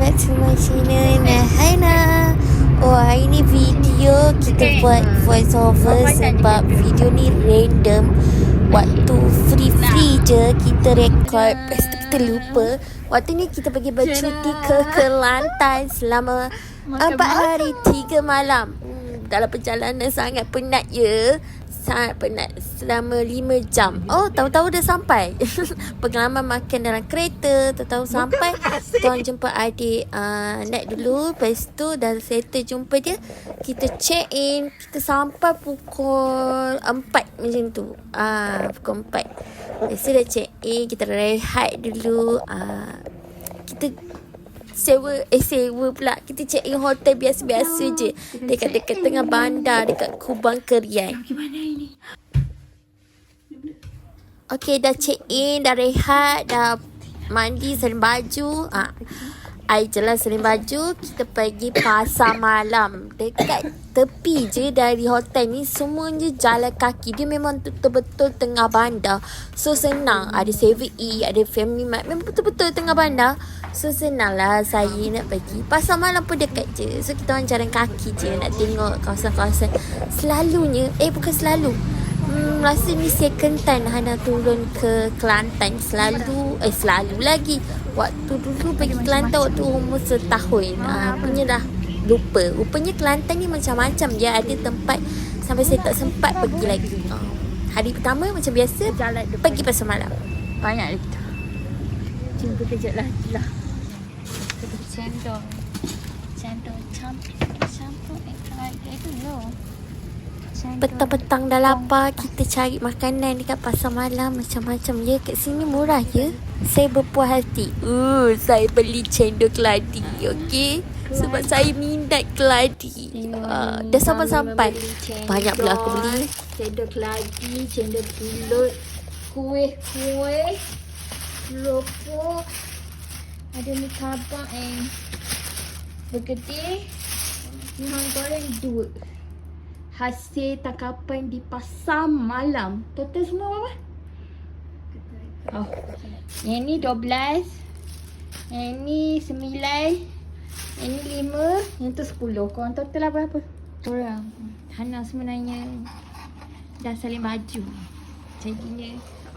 back to my channel Nahana. Oh, hari ni video kita buat voice over sebab video ni random. Waktu free je kita record. Lepas tu kita lupa. Waktu ni kita pergi bercuti ke Kelantan selama 4 hari 3 malam. Dalam perjalanan sangat penat ya. Sangat penat selama 5 jam. Oh, tahu-tahu dah sampai. Pengalaman makan dalam kereta. Tahu-tahu sampai. Tuan jumpa adik. Naik dulu. Lepas tu dah settle jumpa dia. Kita check in. Kita sampai pukul 4 macam tu. Pukul 4. Lepas tu dah check in. Kita rehat dulu. Kita sewa pula. Kita check in hotel biasa-biasa je. Dekat-dekat tengah bandar. Dekat Kubang Kerian. Gimana ini? Okay, dah check in. Dah rehat. Dah mandi, salin baju. I jelas salin baju. Kita pergi pasar malam. Dekat tepi je dari hotel ni. Semuanya jalan kaki. Dia memang betul-betul tengah bandar. So senang. Ada 7E, ada Family Mart. Memang betul-betul tengah bandar. So senang lah saya nak pergi. Pasar malam pun dekat je. So kita orang jalan kaki je nak tengok kawasan-kawasan. Selalunya, bukan selalu. Rasa ni second time Hana turun ke Kelantan. Selalu lagi. Waktu dulu pergi Kelantan waktu umur setahun. Punya dah lupa. Rupanya Kelantan ni macam-macam. Dia ada tempat sampai saya tak sempat pergi lagi. Hari pertama macam biasa pergi pasar malam. Banyak lagi tu. Jumpa kejap lagi lah. Kita cendol. Cendol campur itu yo. Petang-petang dah lapar. Kita cari makanan dekat pasar malam. Macam-macam je. Kat sini murah je. Saya berpuas hati. Saya beli cendol keladi. Okay. Sebab saya minat keladi. Dah sampai-sampai. Banyak pula aku beli. Cendol keladi, cendol pulut, kuih, keropok, ada mi kabak bergedih, minyak goreng 2. Hasil tangkapan di pasar malam. Total semua berapa? Yang ni 12. Yang ni 9. Yang ni 5. Yang tu 10. Korang total lah berapa? Korang Hana sebenarnya dah saling baju. Jadinya tak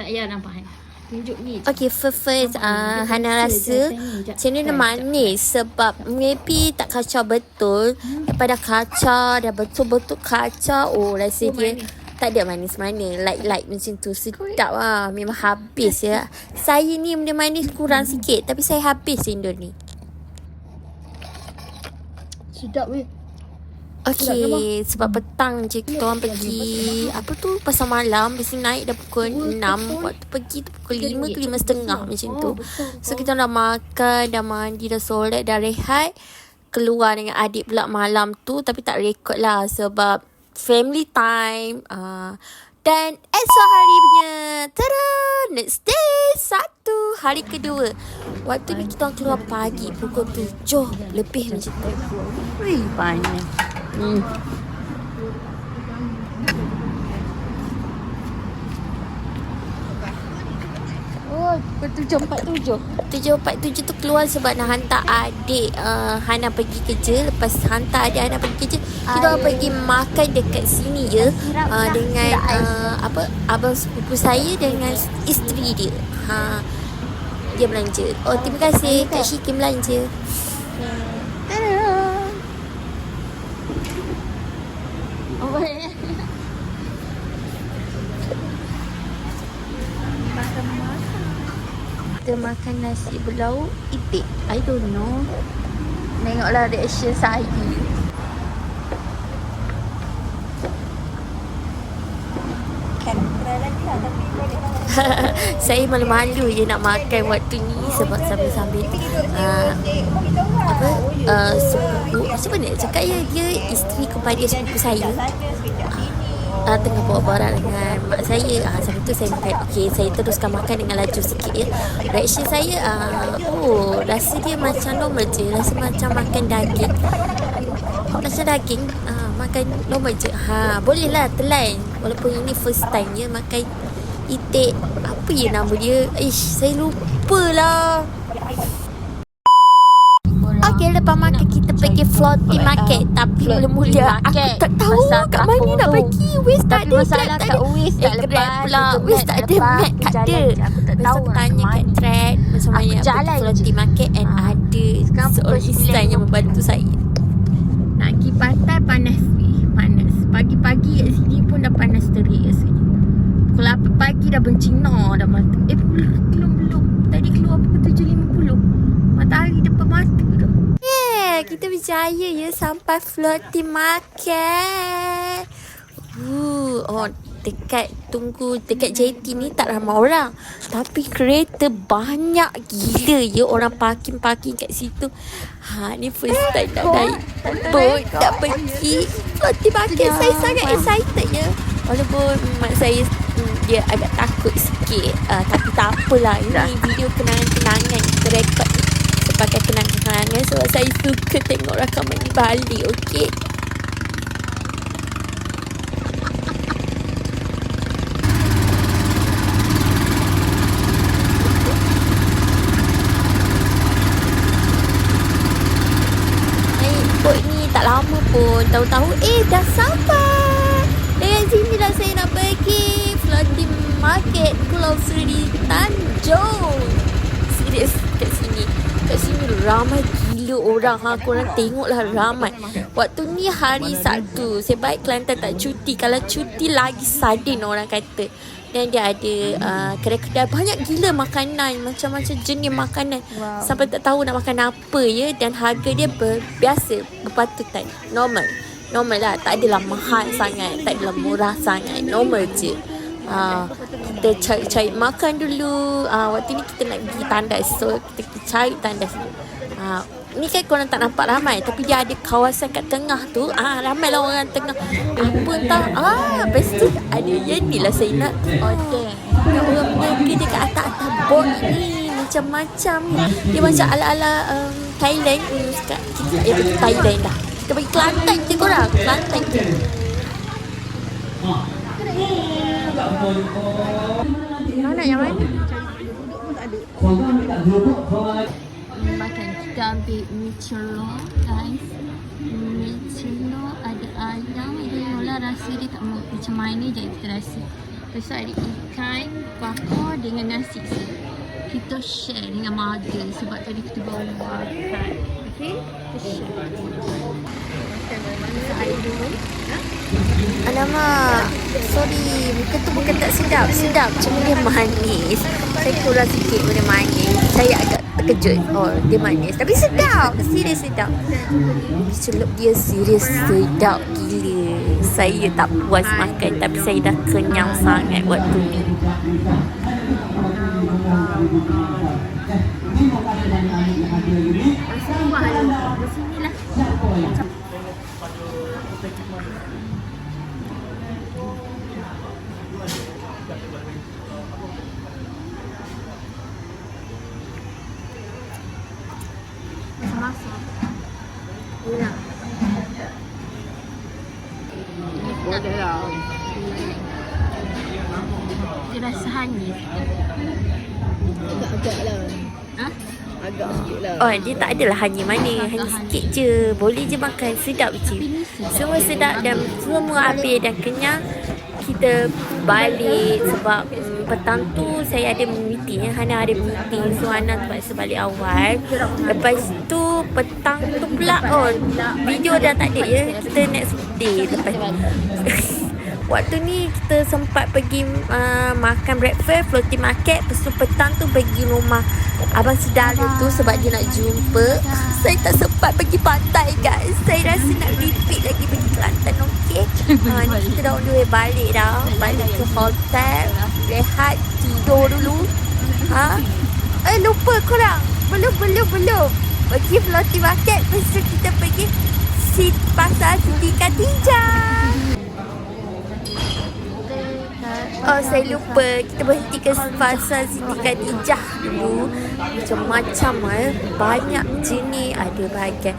payah nampak Hana. Tunjuk ni. Okay, first Hana rasa cendol ni manis sebab maybe tak kacau betul. Daripada kacau, dah betul-betul kacau. Rasa dia tak ada manis-manis. Light macam tu. Sedap lah. Memang habis ya. Saya ni benda manis kurang sikit. Tapi saya habis cendol ni. Sedap weh. Okay, sebab petang je kita orang pergi pasar malam. Biasanya naik dah pukul 6. Waktu pergi tu pukul 5 ke 5.30 macam tu. So kita dah makan, dah mandi, dah solat, dah rehat. Keluar dengan adik pula malam tu. Tapi tak rekod lah sebab family time. Dan esok hari punya tada, next day 1, hari kedua. Waktu ni kita orang keluar pagi pukul 7 lebih macam tu. Wih, banyak. Pukul 7.47 tu keluar sebab nak hantar adik Hana pergi kerja. Lepas hantar adik Hana pergi kerja, kita orang pergi makan dekat sini je dengan abang sepupu saya dengan isteri dia. Dia belanja. Terima kasih Kak Syiki belanja. Kita makan nasi berlauk itik. I don't know. Tengoklah reaction saya. Saya malu-malu je nak makan waktu ni sebab sambil-sambil sepupu, macam mana cakap ya, dia isteri kepada sepupu saya tengah borak-borak dengan mak saya. Sampai tu saya makan. Okay, saya teruskan makan dengan laju sikit ya. Reaction saya rasa dia macam normal je. Rasa macam makan daging. Macam daging makan normal je. Boleh lah telan. Walaupun ini first time je makan itik. Apa ya nama dia? Saya lupa lah. pergi floating market. Tapi mula-mula aku tak tahu kat mana nak pergi. Waze tak ada. Masalah kat Waze tak lepas. Grab pula. Waze tak ada. Map tak ada. Aku tak Lepas tahu tu nak tanya kat Thread macam mana nak pergi floating market. And ada seorang Islam yang membantu saya. Nak pergi pantai panas ni. Panas. Pagi-pagi kat sini pun dah panas terik rasanya. Pukul 8 pagi dah bencina dah mata. Belum. Tadi keluar pukul 7.50. Matahari depan mata dah. Kita berjaya ya sampai floating market. Dekat JT ni tak ramai orang. Tapi kereta banyak gila ya. Orang parking kat situ. Ni first time nak naik boat, nak pergi floating market. Saya sangat excited ya. Walaupun mak saya dia agak takut sikit. Tapi tak apalah. Ini video kenangan-kenangan. Kita rekod ni sebagai kenangan-kenangan. Sebab saya suka tengok rakaman ni balik. Okey. Tak lama pun. Tahu-tahu dah sampai. Dari sini dah saya nak pergi floating market Pulau Seri Tanjung. Serius kat sini. Kat sini ramai gila orang. Korang tengoklah ramai. Waktu ni hari Sabtu. Sebaik Kelantan tak cuti. Kalau cuti lagi sardin orang kata. Dan dia ada kedai-kedai banyak gila makanan. Macam-macam jenis makanan. Sampai tak tahu nak makan apa ya. Dan harga dia biasa, berpatutan. Normal lah. Tak adalah mahal sangat. Tak adalah murah sangat. Normal je. Kita cari makan dulu. Waktu ni kita nak pergi tandas. So kita cari tandas dulu. Ni kan korang tak nampak ramai. Tapi dia ada kawasan kat tengah tu. Ramai lah orang tengah. Apa entah. Lepas tu ada yang ni lah saya nak order. Orang berniaga dia kat atas-atas bot ni. Macam-macam ni. Dia macam ala-ala Thailand. Kita pergi Thailand dah. Kita pergi Kelantan je korang. Kelantan je. Mana yang mana? Makan kita ambil mie celor guys. Mie celor ada ayam. Mula rasa dia tak macam mana. Jadi kita rasa. Lepas tu ada ikan bakar dengan nasi. Kita share dengan mother. Sebab tadi kita bawa makan. Okay? Kita share. Makan air dulu. Alamak, sorry, muka tu bukan tak sedap, cuma dia manis. Saya kurang sikit benda manis. Saya agak terkejut. Dia manis tapi sedap, serius sedap. Celup dia serius sedap gila. Saya tak puas makan tapi saya dah kenyang sangat waktu ni. Sinilah. Masak. Ya. Boleh lah. Dia rasa hanyut. Agak-agak lah. Agak sikit lah. Dia tak adalah hanya sikit je. Boleh je makan, sedap je. Semua sedap dan semua habis dan kenyang. Kita balik sebab petang tu saya ada meeting. Hana ada meeting. So Hana terpaksa balik awal. Lepas tu petang tu pula video dah tak ada ya. Kita next day lepas waktu ni kita sempat pergi makan breakfast floating market. Lepas tu petang tu pergi rumah Abang Sedaru tu sebab dia nak jumpa. Saya tak sempat pergi pantai guys. Saya rasa nak repeat lagi pergi Kelantan. Okay, ni kita dah on the way balik dah. Balik ke hotel, rehat, tidur dulu. Lupa korang. Belum pergi floating market. Lepas tu kita pergi pasar Siti Khadijah. Saya lupa. Kita berhenti ke pasar Siti Khadijah dulu. Macam-macam banyak jenis. Ada bahagian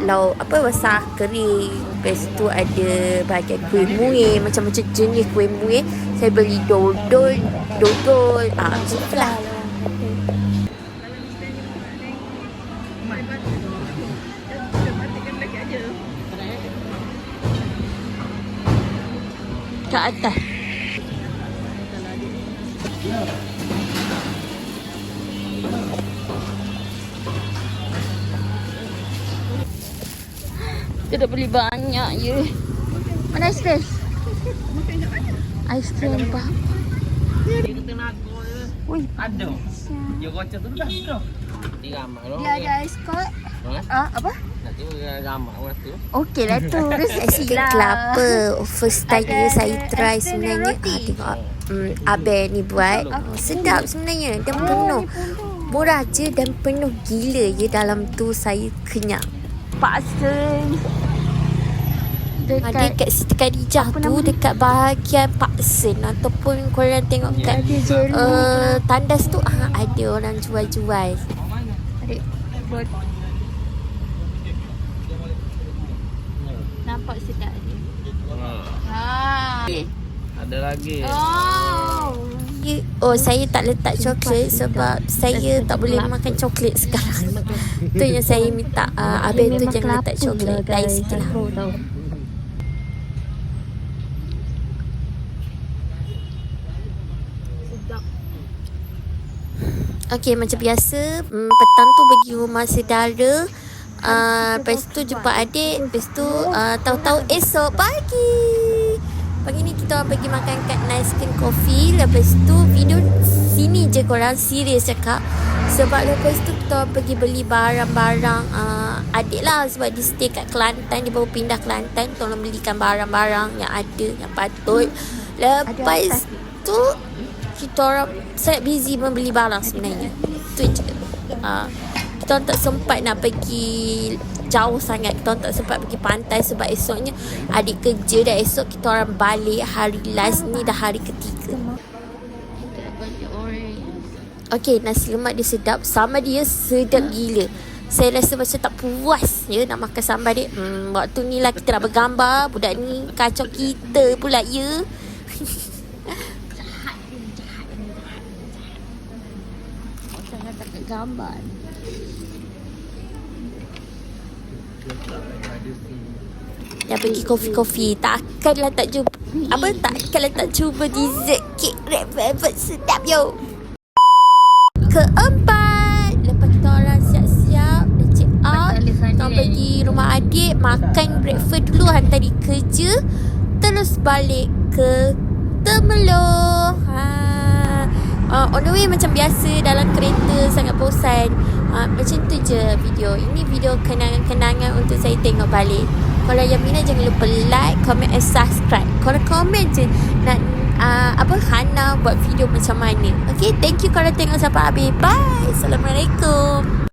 lauk basah kering. Lepas tu ada bahagian kuih muih. Macam-macam jenis kuih muih. Saya beli dodol. Macam tu lah. kat atas. Kita dah beli banyak je. Mana aiskrim? Aiskrim apa? Dia kata nak aku je. Ui, Ada. Dia kocok tu dah. Dia ramai orang. dia ada aiskrim. Apa? Nanti dia ramai orang tu. Okey lah tu. Aiskrim kelapa. First time saya try sebenarnya. Tengok Abel ni buat. Sedap sebenarnya. Dan penuh. Murah je dan penuh gila je dalam tu. Saya kenyang. Paksen. Ada kat Siti Khadijah tu, dekat bahagian Paksen ataupun korang tengok kat tandas tu ada orang jual-jual. Adik buat. Nampak sedap ni. Ada lagi. Saya tak letak coklat sebab saya tak boleh makan coklat sekarang. Tu yang saya minta Abel tu jangan letak coklat. Lain sikit lah. Okey, macam biasa petang tu pergi rumah saudara. Lepas tu jumpa adik. Lepas tu tahu-tahu esok pagi ni kita orang pergi makan kat Nice Skin Coffee. Lepas tu video sini je korang, serius cakap. Sebab lepas tu kita orang pergi beli barang-barang adik lah. Sebab dia stay kat Kelantan, dia baru pindah Kelantan. Kita orang belikan barang-barang yang ada, yang patut. Lepas tu kita orang sangat busy membeli barang sebenarnya. Tu je. Kita orang tak sempat nak pergi jauh sangat. Kita orang tak sempat pergi pantai sebab esoknya adik kerja dan esok kita orang balik hari last ni, dah hari ketiga. Okey, nasi lemak dia sedap. Sambal dia sedap gila. Saya rasa macam tak puas je nak makan sambal dia. Waktu ni lah kita nak bergambar. Budak ni kacau kita pula ya. Gambar. Dah pergi kopi-kopi. Takkanlah tak cuba. Takkanlah tak cuba dessert kek red velvet sedap yo. Keempat, lepas kita orang siap-siap dah check out, kita pergi rumah adik, makan breakfast dulu, hantar dia kerja, terus balik ke Temerloh. On the way macam biasa dalam kereta sangat bosan. Macam tu je video. Ini video kenangan-kenangan untuk saya tengok balik. Kalau yang minat jangan lupa like, comment and subscribe. Kalau komen je nak Hana buat video macam mana. Okay, thank you kalau tengok sampai habis. Bye. Assalamualaikum.